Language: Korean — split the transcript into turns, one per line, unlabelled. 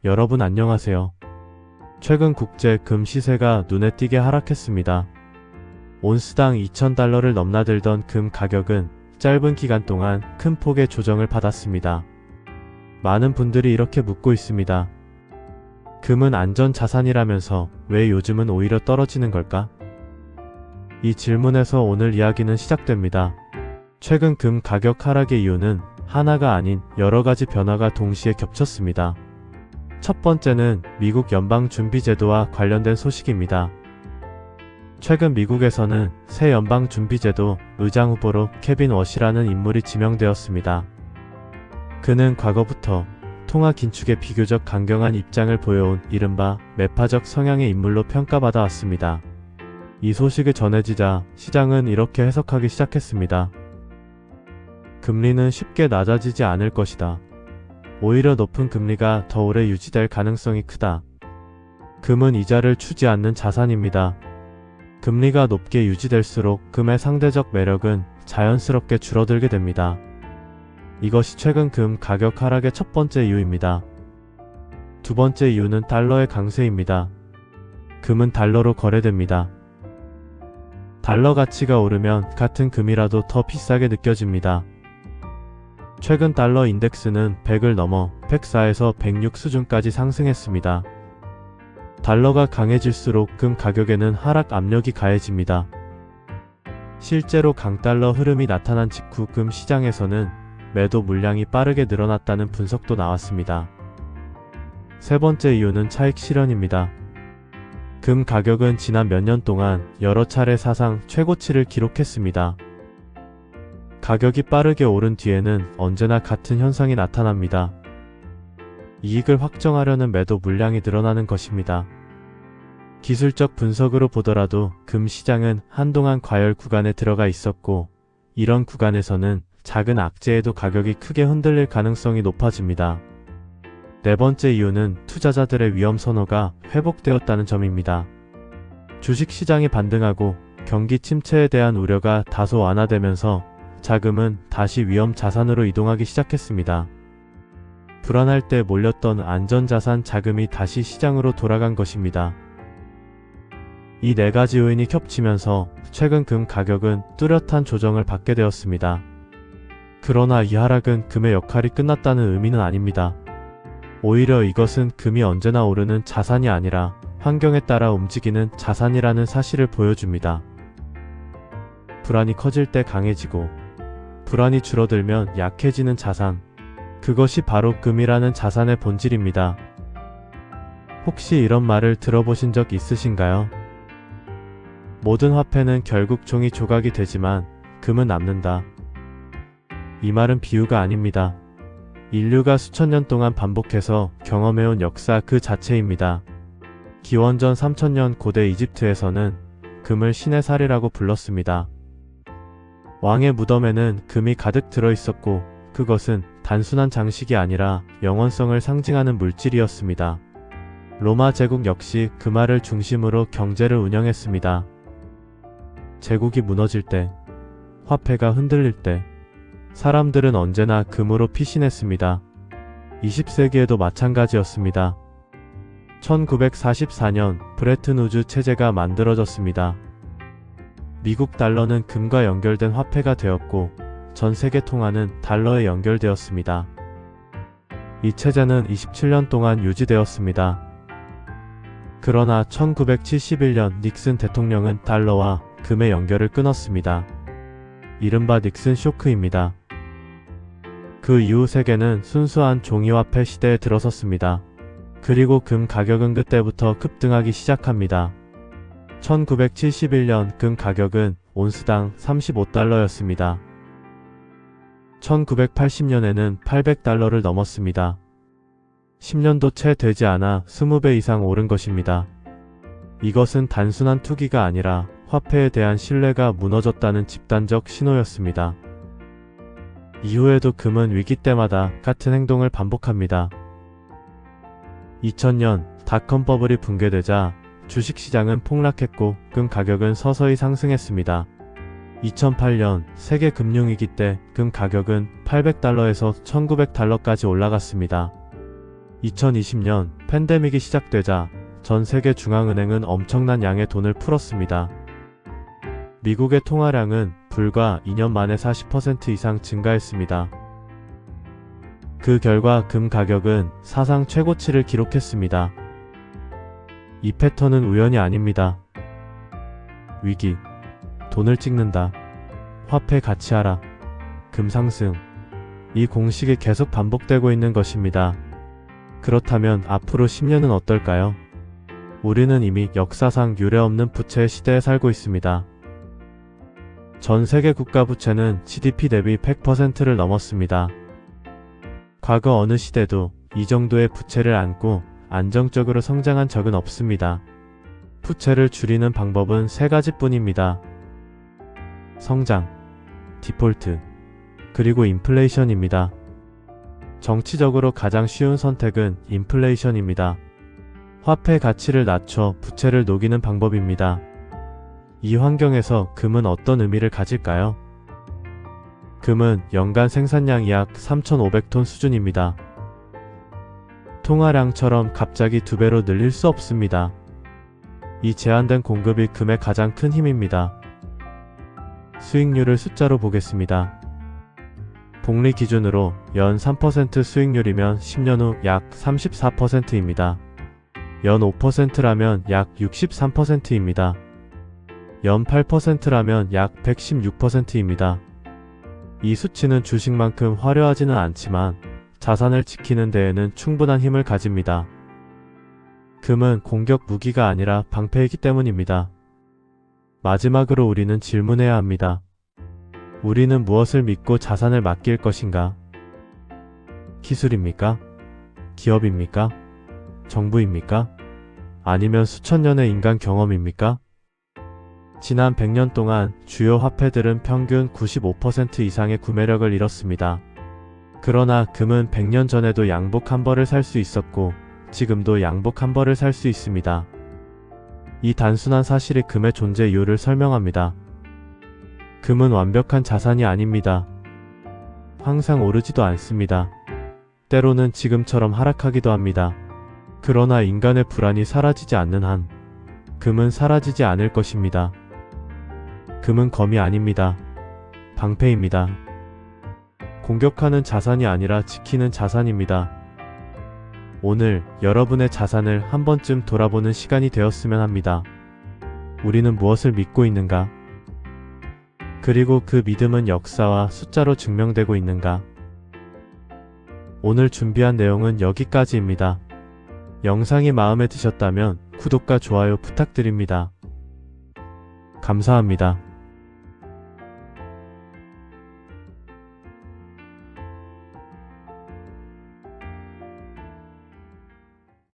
여러분 안녕하세요. 최근 국제 금 시세가 눈에 띄게 하락했습니다. 온스당 2,000달러를 넘나들던 금 가격은 짧은 기간 동안 큰 폭의 조정을 받았습니다. 많은 분들이 이렇게 묻고 있습니다. 금은 안전 자산이라면서 왜 요즘은 오히려 떨어지는 걸까? 이 질문에서 오늘 이야기는 시작됩니다. 최근 금 가격 하락의 이유는 하나가 아닌 여러 가지 변화가 동시에 겹쳤습니다. 첫 번째는 미국 연방준비제도와 관련된 소식입니다. 최근 미국에서는 새 연방준비제도 의장 후보로 케빈 워시라는 인물이 지명되었습니다. 그는 과거부터 통화 긴축에 비교적 강경한 입장을 보여온 이른바 매파적 성향의 인물로 평가받아 왔습니다. 이 소식이 전해지자 시장은 이렇게 해석하기 시작했습니다. 금리는 쉽게 낮아지지 않을 것이다. 오히려 높은 금리가 더 오래 유지될 가능성이 크다. 금은 이자를 주지 않는 자산입니다. 금리가 높게 유지될수록 금의 상대적 매력은 자연스럽게 줄어들게 됩니다. 이것이 최근 금 가격 하락의 첫 번째 이유입니다. 두 번째 이유는 달러의 강세입니다. 금은 달러로 거래됩니다. 달러 가치가 오르면 같은 금이라도 더 비싸게 느껴집니다. 최근 달러 인덱스는 100을 넘어 104에서 106 수준까지 상승했습니다. 달러가 강해질수록 금 가격에는 하락 압력이 가해집니다. 실제로 강달러 흐름이 나타난 직후 금 시장에서는 매도 물량이 빠르게 늘어났다는 분석도 나왔습니다. 세 번째 이유는 차익 실현입니다. 금 가격은 지난 몇 년 동안 여러 차례 사상 최고치를 기록했습니다. 가격이 빠르게 오른 뒤에는 언제나 같은 현상이 나타납니다. 이익을 확정하려는 매도 물량이 늘어나는 것입니다. 기술적 분석으로 보더라도 금 시장은 한동안 과열 구간에 들어가 있었고, 이런 구간에서는 작은 악재에도 가격이 크게 흔들릴 가능성이 높아집니다. 네 번째 이유는 투자자들의 위험 선호가 회복되었다는 점입니다. 주식시장이 반등하고 경기 침체에 대한 우려가 다소 완화되면서 자금은 다시 위험 자산으로 이동하기 시작했습니다. 불안할 때 몰렸던 안전자산 자금이 다시 시장으로 돌아간 것입니다. 이 네 가지 요인이 겹치면서 최근 금 가격은 뚜렷한 조정을 받게 되었습니다. 그러나 이 하락은 금의 역할이 끝났다는 의미는 아닙니다. 오히려 이것은 금이 언제나 오르는 자산이 아니라 환경에 따라 움직이는 자산이라는 사실을 보여줍니다. 불안이 커질 때 강해지고 불안이 줄어들면 약해지는 자산, 그것이 바로 금이라는 자산의 본질입니다. 혹시 이런 말을 들어보신 적 있으신가요? 모든 화폐는 결국 종이 조각이 되지만 금은 남는다. 이 말은 비유가 아닙니다. 인류가 수천 년 동안 반복해서 경험해온 역사 그 자체입니다. 기원전 3000년 고대 이집트에서는 금을 신의 살이라고 불렀습니다. 왕의 무덤에는 금이 가득 들어있었고 그것은 단순한 장식이 아니라 영원성을 상징하는 물질이었습니다. 로마 제국 역시 금화를 중심으로 경제를 운영했습니다. 제국이 무너질 때, 화폐가 흔들릴 때, 사람들은 언제나 금으로 피신했습니다. 20세기에도 마찬가지였습니다. 1944년 브레튼 우즈 체제가 만들어졌습니다. 미국 달러는 금과 연결된 화폐가 되었고 전 세계 통화는 달러에 연결되었습니다. 이 체제는 27년 동안 유지되었습니다. 그러나 1971년 닉슨 대통령은 달러와 금의 연결을 끊었습니다. 이른바 닉슨 쇼크입니다. 그 이후 세계는 순수한 종이화폐 시대에 들어섰습니다. 그리고 금 가격은 그때부터 급등하기 시작합니다. 1971년 금 가격은 온스당 35달러였습니다. 1980년에는 800달러를 넘었습니다. 10년도 채 되지 않아 20배 이상 오른 것입니다. 이것은 단순한 투기가 아니라 화폐에 대한 신뢰가 무너졌다는 집단적 신호였습니다. 이후에도 금은 위기 때마다 같은 행동을 반복합니다. 2000년 닷컴 버블이 붕괴되자 주식시장은 폭락했고 금 가격은 서서히 상승했습니다. 2008년 세계 금융위기 때 금 가격은 800달러에서 1900달러까지 올라갔습니다. 2020년 팬데믹이 시작되자 전 세계 중앙은행은 엄청난 양의 돈을 풀었습니다. 미국의 통화량은 불과 2년 만에 40% 이상 증가했습니다. 그 결과 금 가격은 사상 최고치를 기록했습니다. 이 패턴은 우연이 아닙니다. 위기, 돈을 찍는다, 화폐 가치 하락, 금 상승. 이 공식이 계속 반복되고 있는 것입니다. 그렇다면 앞으로 10년은 어떨까요? 우리는 이미 역사상 유례없는 부채의 시대에 살고 있습니다. 전 세계 국가 부채는 GDP 대비 100%를 넘었습니다. 과거 어느 시대도 이 정도의 부채를 안고 안정적으로 성장한 적은 없습니다. 부채를 줄이는 방법은 세 가지뿐입니다. 성장, 디폴트, 그리고 인플레이션입니다. 정치적으로 가장 쉬운 선택은 인플레이션입니다. 화폐 가치를 낮춰 부채를 녹이는 방법입니다. 이 환경에서 금은 어떤 의미를 가질까요? 금은 연간 생산량이 약 3,500톤 수준입니다. 통화량처럼 갑자기 2배로 늘릴 수 없습니다. 이 제한된 공급이 금의 가장 큰 힘입니다. 수익률을 숫자로 보겠습니다. 복리 기준으로 연 3% 수익률이면 10년 후 약 34%입니다. 연 5%라면 약 63%입니다. 연 8%라면 약 116%입니다. 이 수치는 주식만큼 화려하지는 않지만 자산을 지키는 데에는 충분한 힘을 가집니다. 금은 공격 무기가 아니라 방패이기 때문입니다. 마지막으로 우리는 질문해야 합니다. 우리는 무엇을 믿고 자산을 맡길 것인가? 기술입니까? 기업입니까? 정부입니까? 아니면 수천 년의 인간 경험입니까? 지난 100년 동안 주요 화폐들은 평균 95% 이상의 구매력을 잃었습니다. 그러나 금은 100년 전에도 양복 한 벌을 살 수 있었고 지금도 양복 한 벌을 살 수 있습니다. 이 단순한 사실이 금의 존재 이유를 설명합니다. 금은 완벽한 자산이 아닙니다. 항상 오르지도 않습니다. 때로는 지금처럼 하락하기도 합니다. 그러나 인간의 불안이 사라지지 않는 한 금은 사라지지 않을 것입니다. 금은 검이 아닙니다. 방패입니다. 공격하는 자산이 아니라 지키는 자산입니다. 오늘 여러분의 자산을 한 번쯤 돌아보는 시간이 되었으면 합니다. 우리는 무엇을 믿고 있는가? 그리고 그 믿음은 역사와 숫자로 증명되고 있는가? 오늘 준비한 내용은 여기까지입니다. 영상이 마음에 드셨다면 구독과 좋아요 부탁드립니다. 감사합니다.